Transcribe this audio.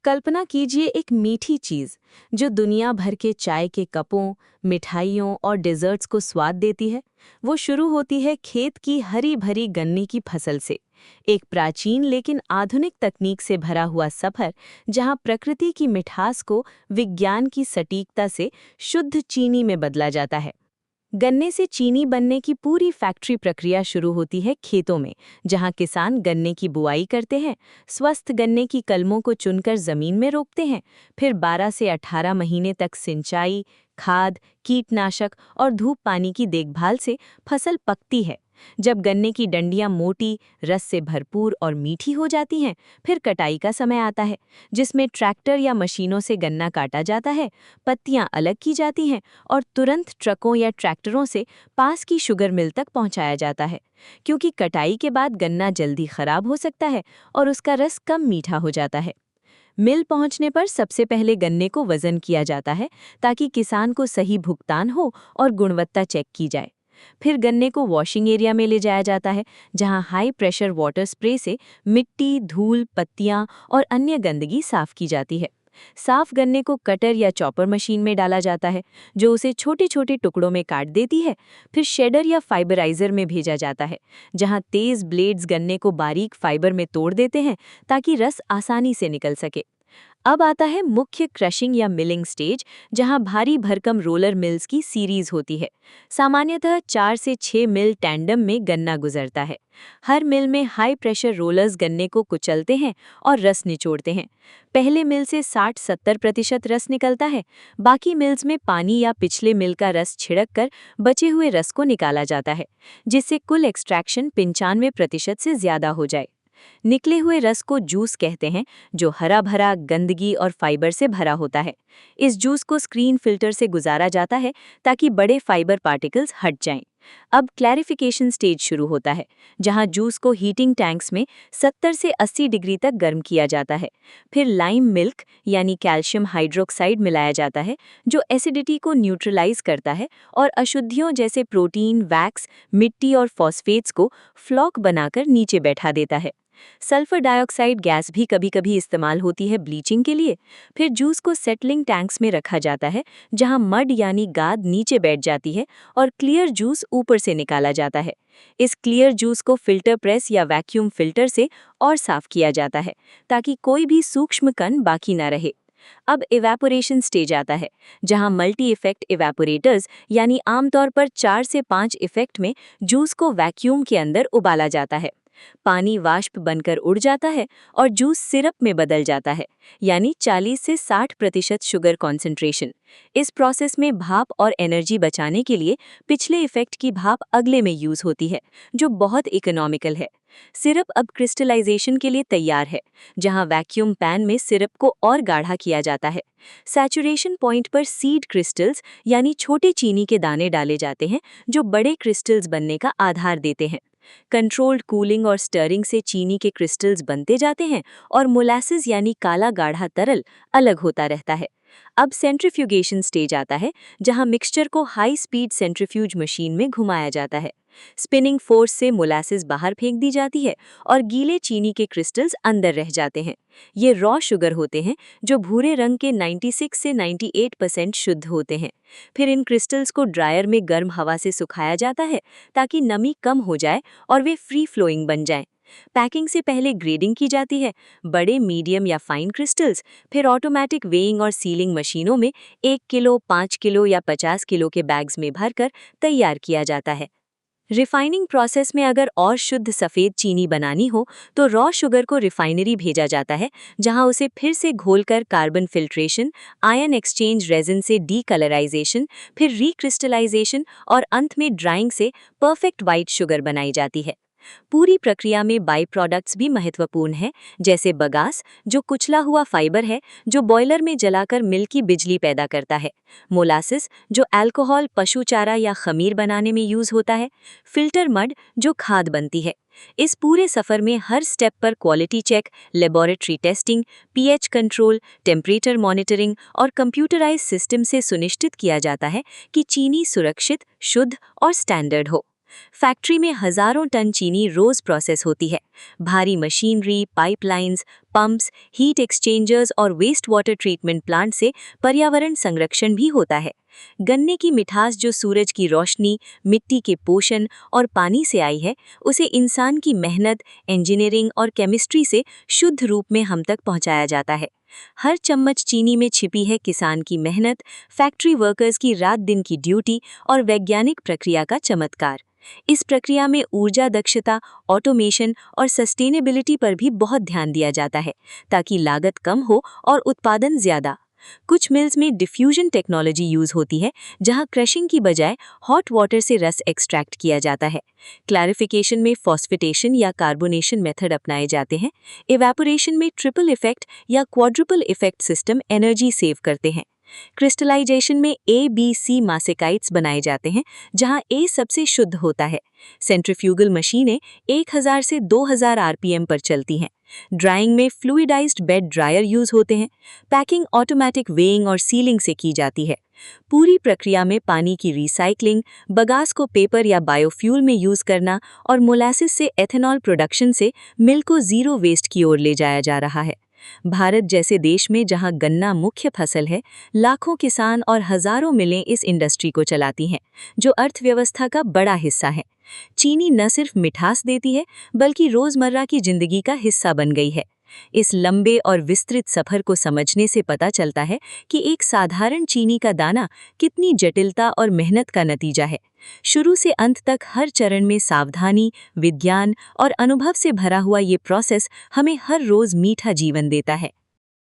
कल्पना कीजिए एक मीठी चीज जो दुनिया भर के चाय के कपों, मिठाइयों और डेजर्ट्स को स्वाद देती है। वो शुरू होती है खेत की हरी भरी गन्ने की फसल से। एक प्राचीन लेकिन आधुनिक तकनीक से भरा हुआ सफर जहां प्रकृति की मिठास को विज्ञान की सटीकता से शुद्ध चीनी में बदला जाता है। गन्ने से चीनी बनने की पूरी फैक्ट्री प्रक्रिया शुरू होती है खेतों में, जहां किसान गन्ने की बुआई करते हैं, स्वस्थ गन्ने की कलमों को चुनकर जमीन में रोपते हैं। फिर 12 से 18 महीने तक सिंचाई, खाद, कीटनाशक और धूप पानी की देखभाल से फसल पकती है। जब गन्ने की डंडियां मोटी, रस से भरपूर और मीठी हो जाती हैं, फिर कटाई का समय आता है, जिसमें ट्रैक्टर या मशीनों से गन्ना काटा जाता है, पत्तियां अलग की जाती हैं और तुरंत ट्रकों या ट्रैक्टरों से पास की शुगर मिल तक पहुंचाया जाता है। क्योंकि कटाई के बाद गन्ना जल्दी खराब हो सकता है और उसका रस कम मीठा हो जाता है। मिल पहुंचने पर सबसे पहले गन्ने को वजन किया जाता है, ताकि किसान को सही भुगतान हो और गुणवत्ता चेक की जाए। फिर गन्ने को वॉशिंग एरिया में ले जाया जाता है, जहां हाई प्रेशर वाटर स्प्रे से मिट्टी, धूल, पत्तियां और अन्य गंदगी साफ की जाती है। साफ गन्ने को कटर या चॉपर मशीन में डाला जाता है, जो उसे छोटे छोटे टुकड़ों में काट देती है। फिर शेडर या फाइबराइजर में भेजा जाता है, जहां तेज ब्लेड्स गन्ने को बारीक फाइबर में तोड़ देते हैं, ताकि रस आसानी से निकल सके। अब आता है मुख्य क्रशिंग या मिलिंग स्टेज, जहां भारी भरकम रोलर मिल्स की सीरीज होती है। सामान्यतः 4 से 6 मिल टैंडम में गन्ना गुजरता है। हर मिल में हाई प्रेशर रोलर्स गन्ने को कुचलते हैं और रस निचोड़ते हैं। पहले मिल से 60-70% रस निकलता है। बाकी मिल्स में पानी या पिछले मिल का रस छिड़क कर बचे हुए रस को निकाला जाता है, जिससे कुल एक्सट्रैक्शन 95% से ज्यादा हो जाए। निकले हुए रस को जूस कहते हैं, जो हरा भरा, गंदगी और फाइबर से भरा होता है। इस जूस को स्क्रीन फिल्टर से गुजारा जाता है, ताकि बड़े फाइबर पार्टिकल्स हट जाएं। अब क्लैरिफिकेशन स्टेज शुरू होता है, जहां जूस को हीटिंग टैंक्स में 70 से 80 डिग्री तक गर्म किया जाता है। फिर लाइम मिल्क यानी कैल्शियम हाइड्रोक्साइड मिलाया जाता है, जो एसिडिटी को न्यूट्रलाइज करता है और अशुद्धियों जैसे प्रोटीन, वैक्स, मिट्टी और फॉस्फेट्स को फ्लॉक बनाकर नीचे बैठा देता है। सल्फर डाइऑक्साइड गैस भी कभी-कभी इस्तेमाल होती है ब्लीचिंग के लिए। फिर जूस को सेटलिंग टैंक्स में रखा जाता है, जहां मड यानी गाद नीचे बैठ जाती है और क्लियर जूस ऊपर से निकाला जाता है। इस क्लियर जूस को फिल्टर प्रेस या वैक्यूम फिल्टर से और साफ किया जाता है, ताकि कोई भी सूक्ष्म कण बाकी न रहे। अब इवेपोरेशन स्टेज आता है, जहां मल्टी इफेक्ट इवेपोरेटर्स यानी आमतौर पर 4 से 5 इफेक्ट में जूस को वैक्यूम के अंदर उबाला जाता है। पानी वाष्प बनकर उड़ जाता है और जूस सिरप में बदल जाता है, यानी 40 से 60% शुगर कॉन्सेंट्रेशन। इस प्रोसेस में भाप और एनर्जी बचाने के लिए पिछले इफेक्ट की भाप अगले में यूज होती है, जो बहुत इकोनॉमिकल है। सिरप अब क्रिस्टलाइजेशन के लिए तैयार है, जहां वैक्यूम पैन में सिरप को और गाढ़ा किया जाता है। सैचुरेशन पॉइंट पर सीड क्रिस्टल्स यानी छोटे चीनी के दाने डाले जाते हैं, जो बड़े क्रिस्टल्स बनने का आधार देते हैं। कंट्रोल्ड कूलिंग और स्टरिंग से चीनी के क्रिस्टल्स बनते जाते हैं और मोलासिस यानी काला गाढ़ा तरल अलग होता रहता है। अब सेंट्रीफ्यूगेशन स्टेज आता है, जहां मिक्सचर को हाई स्पीड सेंट्रीफ्यूज मशीन में घुमाया जाता है। स्पिनिंग फोर्स से मोलासिस बाहर फेंक दी जाती है और गीले चीनी के क्रिस्टल्स अंदर रह जाते हैं। ये रॉ शुगर होते हैं, जो भूरे रंग के 96 से 98% शुद्ध होते हैं। फिर इन क्रिस्टल्स को ड्रायर में गर्म हवा से सुखाया जाता है, ताकि नमी कम हो जाए और वे फ्री फ्लोइंग बन जाएं। पैकिंग से पहले ग्रेडिंग की जाती है, बड़े, मीडियम या फाइन क्रिस्टल्स। फिर ऑटोमेटिक वेइंग और सीलिंग मशीनों में 1 किलो, 5 किलो या 50 किलो के बैग्स में भरकर तैयार किया जाता है। रिफाइनिंग प्रोसेस में अगर और शुद्ध सफ़ेद चीनी बनानी हो, तो रॉ शुगर को रिफाइनरी भेजा जाता है, जहां उसे फिर से घोलकर carbon filtration, ion exchange resin से डीकलराइजेशन, फिर रीक्रिस्टलाइजेशन और अंत में ड्राइंग से परफेक्ट वाइट शुगर बनाई जाती है। पूरी प्रक्रिया में बाई प्रोडक्ट्स भी महत्वपूर्ण हैं, जैसे बगास, जो कुचला हुआ फाइबर है, जो बॉयलर में जलाकर मिल की बिजली पैदा करता है। मोलासिस, जो अल्कोहल, पशु चारा या खमीर बनाने में यूज होता है। फिल्टर मड, जो खाद बनती है। इस पूरे सफर में हर स्टेप पर quality check, laboratory testing, pH control, temperature monitoring और कंप्यूटराइज सिस्टम से सुनिश्चित किया जाता है कि चीनी सुरक्षित, शुद्ध और स्टैंडर्ड हो। फैक्ट्री में हजारों टन चीनी रोज प्रोसेस होती है। भारी machinery, pipelines, pumps, heat exchangers और वेस्ट वाटर ट्रीटमेंट प्लांट से पर्यावरण संरक्षण भी होता है। गन्ने की मिठास जो सूरज की रोशनी, मिट्टी के पोषण और पानी से आई है, उसे इंसान की मेहनत, इंजीनियरिंग और केमिस्ट्री से शुद्ध रूप में हम तक पहुंचाया जाता है। हर चम्मच चीनी में छिपी है किसान की मेहनत, फैक्ट्री वर्कर्स की रात दिन की ड्यूटी और वैज्ञानिक प्रक्रिया का चमत्कार। इस प्रक्रिया में ऊर्जा दक्षता, ऑटोमेशन और सस्टेनेबिलिटी पर भी बहुत ध्यान दिया जाता है, ताकि लागत कम हो और उत्पादन ज्यादा। कुछ मिल्स में डिफ्यूजन टेक्नोलॉजी यूज होती है, जहां क्रशिंग की बजाय हॉट वाटर से रस एक्सट्रैक्ट किया जाता है। क्लैरिफिकेशन में फॉस्फेटेशन या कार्बोनेशन मेथड अपनाए जाते हैं। इवेपोरेशन में ट्रिपल इफेक्ट या quadruple effect system energy save करते हैं। क्रिस्टलाइजेशन में ABC मासेकाइट्स बनाए जाते हैं, जहां A सबसे शुद्ध होता है। सेंट्रीफ्यूगल मशीनें 1000 से 2000 RPM पर चलती हैं। ड्राइंग में फ्लूइडाइज्ड बेड ड्रायर यूज होते हैं। पैकिंग ऑटोमेटिक वेइंग और सीलिंग से की जाती है। पूरी प्रक्रिया में पानी की रिसाइकलिंग, बगास को पेपर या बायोफ्यूल में यूज करना और मोलासिस से एथेनॉल प्रोडक्शन से मिल को जीरो वेस्ट की ओर ले जाया जा रहा है। भारत जैसे देश में जहां गन्ना मुख्य फसल है, लाखों किसान और हजारों मिलें इस इंडस्ट्री को चलाती हैं, जो अर्थव्यवस्था का बड़ा हिस्सा है। चीनी न सिर्फ मिठास देती है, बल्कि रोजमर्रा की जिंदगी का हिस्सा बन गई है। इस लंबे और विस्तृत सफर को समझने से पता चलता है कि एक साधारण चीनी का दाना कितनी जटिलता और मेहनत का नतीजा है। शुरू से अंत तक हर चरण में सावधानी, विज्ञान और अनुभव से भरा हुआ ये प्रोसेस हमें हर रोज मीठा जीवन देता है।